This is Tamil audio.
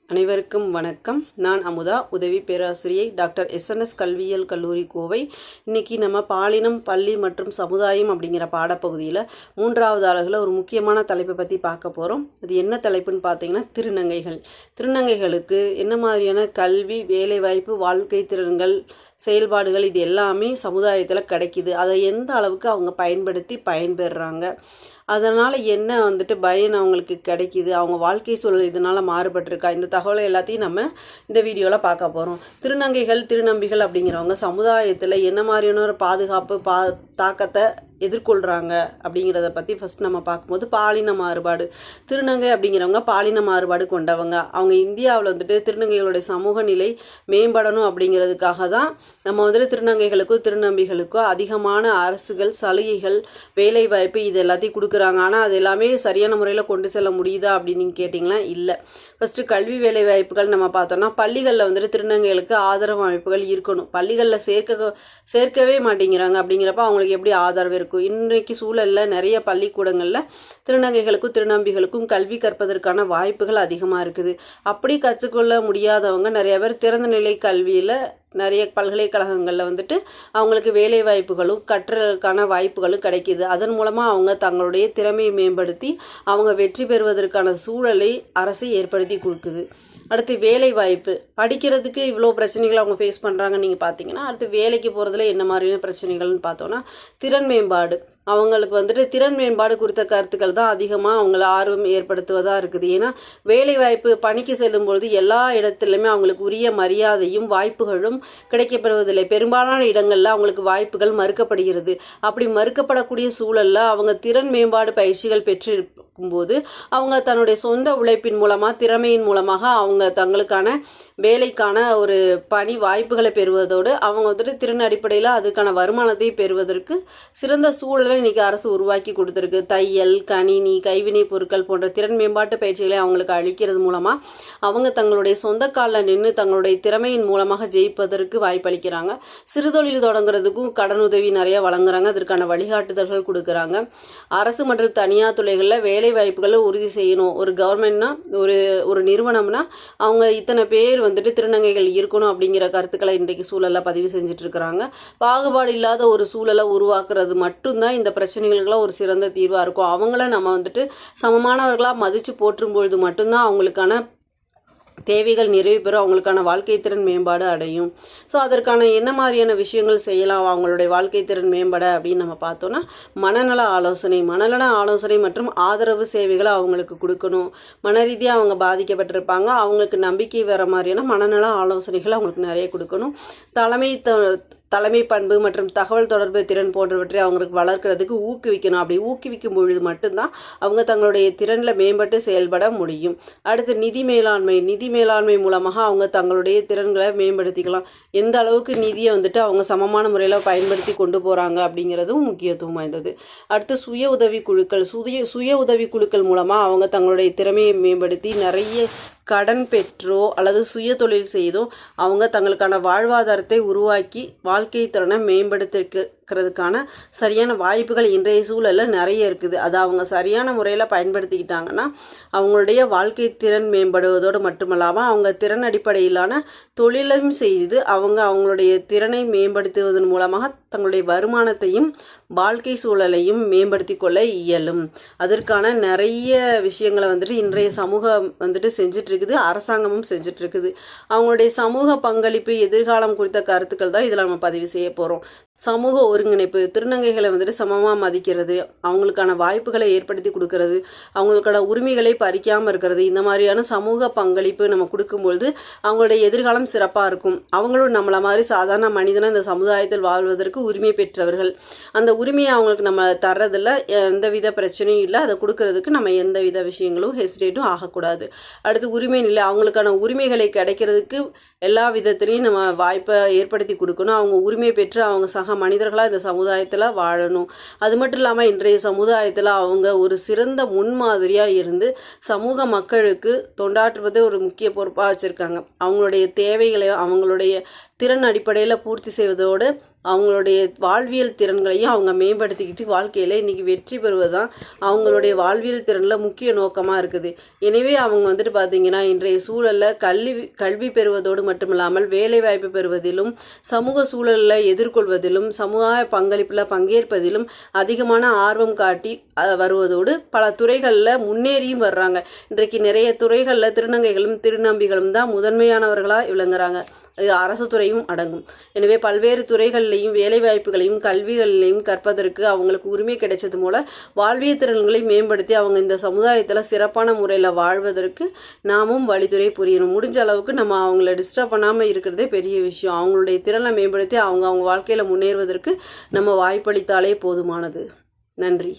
அனைவருக்கும் வணக்கம். நான் அமுதா, உதவி பேராசிரியை, டாக்டர் எஸ்என்எஸ் கல்வியியல் கல்லூரி, கோவை. இன்றைக்கி நம்ம பாலினம், பள்ளி மற்றும் சமுதாயம் அப்படிங்கிற பாடப்பகுதியில் 3வது அலகில் ஒரு முக்கியமான தலைப்பை பற்றி பார்க்க போகிறோம். அது என்ன தலைப்புன்னு பார்த்தீங்கன்னா திருநங்கைகள். திருநங்கைகளுக்கு என்ன மாதிரியான கல்வி, வேலைவாய்ப்பு, வாழ்க்கை திறன்கள், செயல்பாடுகள் இது எல்லாமே சமுதாயத்தில் கிடைக்கிது, அதை எந்த அளவுக்கு அவங்க பயன்படுத்தி பயன்பெறுறாங்க, அதனால் என்ன பயன் அவங்களுக்கு கிடைக்கிது, அவங்க வாழ்க்கை சூழல் இதனால் மாறுபட்டிருக்கா, இந்த தகவலை எல்லாத்தையும் நம்ம இந்த வீடியோவில் பார்க்க போகிறோம். திருநங்கைகள், திருநம்பிகள் அப்படிங்கிறவங்க சமுதாயத்தில் என்ன மாதிரியான ஒரு பாதுகாப்பு தாக்கத்தை எதிர்கொள்கிறாங்க அப்படிங்கிறத பற்றி ஃபஸ்ட் நம்ம பார்க்கும்போது பாலின மாறுபாடு. திருநங்கை அப்படிங்கிறவங்க பாலின மாறுபாடு கொண்டவங்க. அவங்க இந்தியாவில் திருநங்கைகளுடைய சமூக நிலை மேம்படணும் அப்படிங்கிறதுக்காக தான் நம்ம திருநங்கைகளுக்கும் திருநம்பிகளுக்கும் அதிகமான அரசுகள் சலுகைகள், வேலைவாய்ப்பு இது எல்லாத்தையும் கொடுக்குறாங்க. ஆனால் அது எல்லாமே சரியான முறையில் கொண்டு செல்ல முடியுதா அப்படின்னு கேட்டிங்கன்னா இல்லை. ஃபஸ்ட்டு கல்வி வேலைவாய்ப்புகள் நம்ம பார்த்தோம்னா பள்ளிகளில் திருநங்கைகளுக்கு ஆதரவு அமைப்புகள் இருக்கணும். பள்ளிகளில் சேர்க்கவே மாட்டேங்கிறாங்க. அப்படிங்கிறப்ப அவங்களுக்கு எப்படி ஆதரவு இருக்கும்? இன்றைக்கு சூழலில் நிறைய பள்ளிக்கூடங்களில் திருநங்கைகளுக்கும் திருநம்பிகளுக்கும் கல்வி கற்பதற்கான வாய்ப்புகள் அதிகமாக இருக்குது. அப்படி கற்றுக்கொள்ள முடியாதவங்க நிறைய பேர் திறந்த நிலை கல்வியில் நிறைய பல்கலைக்கழகங்களில் அவங்களுக்கு வேலை வாய்ப்புகளும் கற்றலுக்கான வாய்ப்புகளும் கிடைக்கிது. அதன் மூலமாக அவங்க தங்களுடைய திறமையை மேம்படுத்தி அவங்க வெற்றி பெறுவதற்கான சூழலை அரசு ஏற்படுத்தி கொடுக்குது. அடுத்து வேலை வாய்ப்பு. படிக்கிறதுக்கு இவ்வளோ பிரச்சனைகள் அவங்க ஃபேஸ் பண்ணுறாங்க. நீங்கள் பார்த்தீங்கன்னா அடுத்து வேலைக்கு போகிறதுல என்ன மாதிரியான பிரச்சனைகள்னு பார்த்தோன்னா திறன் மேம்பாடு. அவங்களுக்கு திறன் மேம்பாடு குறித்த கருத்துக்கள் தான் அதிகமாக அவங்கள ஆர்வம் ஏற்படுத்துவதாக இருக்குது. ஏன்னா வேலைவாய்ப்பு பணிக்கு செல்லும்பொழுது எல்லா இடத்துலையுமே அவங்களுக்கு உரிய மரியாதையும் வாய்ப்புகளும் கிடைக்கப்பெறுவதில்லை. பெரும்பாலான இடங்களில் அவங்களுக்கு வாய்ப்புகள் மறுக்கப்படுகிறது. அப்படி மறுக்கப்படக்கூடிய சூழலில் அவங்க திறன் மேம்பாடு பயிற்சிகள் பெற்றிருக்கும்போது அவங்க தன்னுடைய சொந்த உழைப்பின் மூலமாக, திறமையின் மூலமாக அவங்க தங்களுக்கான வேலைக்கான ஒரு பணி வாய்ப்புகளை பெறுவதோடு அவங்க திறன் அடிப்படையில் அதுக்கான வருமானத்தை பெறுவதற்கு சிறந்த சூழலை இன்னைக்கு அரசு உருவாக்கி கொடுத்துருக்கு. தையல், கணினி, கைவினை பொருட்கள் போன்ற திறன் மேம்பாட்டு பயிற்சிகளை அவங்களுக்கு அளிக்கிறது மூலமாக அவங்க தங்களுடைய சொந்த காலில் நின்று தங்களுடைய திறமையின் மூலமாக ஜெயிப்பதற்கு வாய்ப்பளிக்கிறாங்க. சிறுதொழில் தொடங்குறதுக்கும் கடனுதவி நிறைய வழங்குறாங்க. அதற்கான வழிகாட்டுதல்கள் கொடுக்குறாங்க. அரசு மற்றும் தனியார் துறைகளில் வேலை வாய்ப்புகளை உறுதி செய்யணும். ஒரு கவர்மெண்ட்னா ஒரு நிறுவனம்னா அவங்க இத்தனை பேர் திருநங்கைகள் இருக்கணும் அப்படிங்கிற கருத்துக்களை இன்றைக்கு சூழலில் பதிவு செஞ்சுட்டு இருக்கிறாங்க. பாகுபாடு இல்லாத ஒரு சூழலை உருவாக்குறது மட்டும்தான் இந்த பிரச்சனைகளுக்கெல்லாம் ஒரு சிறந்த தீர்வாக இருக்கும். அவங்கள நம்ம சமமானவர்களாக மதித்து போற்றும் பொழுது மட்டும்தான் அவங்களுக்கான தேவைகள் நிறைவு பெறும், அவங்களுக்கான வாழ்க்கை திறன் மேம்பாடு அடையும். ஸோ அதற்கான என்ன மாதிரியான விஷயங்கள் செய்யலாம் அவங்களுடைய வாழ்க்கை திறன் மேம்பட அப்படின்னு நம்ம பார்த்தோன்னா மனநல ஆலோசனை மற்றும் ஆதரவு சேவைகளை அவங்களுக்கு கொடுக்கணும். மன ரீதியாக அவங்க பாதிக்கப்பட்டிருப்பாங்க. அவங்களுக்கு நம்பிக்கை வர மாதிரியான மனநல ஆலோசனைகளை அவங்களுக்கு நிறைய கொடுக்கணும். தலைமை பண்பு மற்றும் தகவல் தொடர்பு திறன் போன்றவற்றை அவங்களுக்கு வளர்க்கிறதுக்கு ஊக்குவிக்கணும். அப்படி ஊக்குவிக்கும் பொழுது மட்டும்தான் அவங்க தங்களுடைய திறனில் மேம்பட்டு செயல்பட முடியும். அடுத்து நிதி மேலாண்மை மூலமாக அவங்க தங்களுடைய திறன்களை மேம்படுத்திக்கலாம். எந்த அளவுக்கு நிதியை அவங்க சமமான முறையில் பயன்படுத்தி கொண்டு போகிறாங்க அப்படிங்கிறதும் முக்கியத்துவம் வாய்ந்தது. அடுத்து சுய உதவி குழுக்கள் மூலமாக அவங்க தங்களுடைய திறமையை மேம்படுத்தி நிறைய கடன் பெற்றோ அல்லது சுய தொழில் செய்தோ அவங்க தங்களுக்கான வாழ்வாதாரத்தை உருவாக்கி வாழ்க்கை திறனை மேம்படுத்திக்கிறதுக்கான சரியான வாய்ப்புகள் இன்றைய சூழலில் நிறைய இருக்குது. அதை அவங்க சரியான முறையில் பயன்படுத்திக்கிட்டாங்கன்னா அவங்களுடைய வாழ்க்கை திறன் மேம்படுவதோடு மட்டுமல்லாமல் அவங்க திறன் அடிப்படையிலான தொழிலையும் செய்து அவங்களுடைய திறனை மேம்படுத்துவதன் மூலமாக தங்களுடைய வருமானத்தையும் வாழ்க்கை சூழலையும் மேம்படுத்தி கொள்ள இயலும். அதற்கான நிறைய விஷயங்களை இன்றைய சமூகம் செஞ்சுட்டு இருக்குது, அரசாங்கமும் செஞ்சுட்டு இருக்குது. அவங்களுடைய சமூக பங்களிப்பு, எதிர்காலம் குறித்த கருத்துக்கள் தான் இதில் நம்ம பதிவு செய்ய போகிறோம். சமூக ஒருங்கிணைப்பு. திருநங்கைகளை சமமாக மதிக்கிறது, அவங்களுக்கான வாய்ப்புகளை ஏற்படுத்தி கொடுக்கறது, அவங்களுக்கான உரிமைகளை பறிக்காமல் இருக்கிறது, இந்த மாதிரியான சமூக பங்களிப்பு நம்ம கொடுக்கும்பொழுது அவங்களுடைய எதிர்காலம் சிறப்பாக இருக்கும். அவங்களும் நம்மளை மாதிரி சாதாரண மனிதனை இந்த சமுதாயத்தில் வாழ்வதற்கு உரிமை பெற்றவர்கள். அந்த உரிமையை அவங்களுக்கு நம்ம தர்றதில்ல, எந்தவித பிரச்சனையும் இல்லை. அதை கொடுக்கறதுக்கு நம்ம எந்தவித விஷயங்களும் ஹெசிடேட்டும் ஆகக்கூடாது. அடுத்து உரிமை நிலை. அவங்களுக்கான உரிமைகளை கிடைக்கிறதுக்கு எல்லா விதத்துலேயும் நம்ம வாய்ப்பை ஏற்படுத்தி கொடுக்கணும். அவங்க உரிமை பெற்று அவங்க சக மனிதர்களாக இந்த சமுதாயத்தில் வாழணும். அது மட்டும் இல்லாமல் இன்றைய சமுதாயத்தில் அவங்க ஒரு சிறந்த முன்மாதிரியாக இருந்து சமூக மக்களுக்கு தொண்டாற்றுவதை ஒரு முக்கிய பொறுப்பாக வச்சுருக்காங்க. அவங்களுடைய தேவைகளை அவங்களுடைய திறன் அடிப்படையில் பூர்த்தி செய்வதோடு அவங்களுடைய வாழ்வியல் திறன்களையும் அவங்க மேம்படுத்திக்கிட்டு வாழ்க்கையில் இன்றைக்கி வெற்றி பெறுவது தான் அவங்களுடைய வாழ்வியல் திறனில் முக்கிய நோக்கமாக இருக்குது. எனவே அவங்க வந்துட்டு பார்த்திங்கன்னா இன்றைய சூழலில் கல்வி பெறுவதோடு மட்டுமில்லாமல் வேலைவாய்ப்பு பெறுவதிலும் சமூக சூழலில் எதிர்கொள்வதிலும் சமூக பங்களிப்பில் பங்கேற்பதிலும் அதிகமான ஆர்வம் காட்டி வருவதோடு பல துறைகளில் முன்னேறியும் வர்றாங்க. இன்றைக்கு நிறைய துறைகளில் திருநங்கைகளும் திருநம்பிகளும் தான் முதன்மையானவர்களாக விளங்குறாங்க. இது அரசு துறையும் அடங்கும். எனவே பல்வேறு துறைகள்லையும் வேலைவாய்ப்புகளையும் கல்விகளையும் கற்பதற்கு அவங்களுக்கு உரிமை கிடைச்சது மூலம் வாழ்வியல் திறன்களை மேம்படுத்தி அவங்க இந்த சமுதாயத்தில் சிறப்பான முறையில் வாழ்வதற்கு நாமும் வழித்துறை புரியணும். முடிஞ்ச அளவுக்கு நம்ம அவங்கள டிஸ்டர்ப் பண்ணாமல் இருக்கிறதே பெரிய விஷயம். அவங்களுடைய திறனை மேம்படுத்தி அவங்க வாழ்க்கையில் முன்னேறுவதற்கு நம்ம வாய்ப்பளித்தாலே போதுமானது. நன்றி.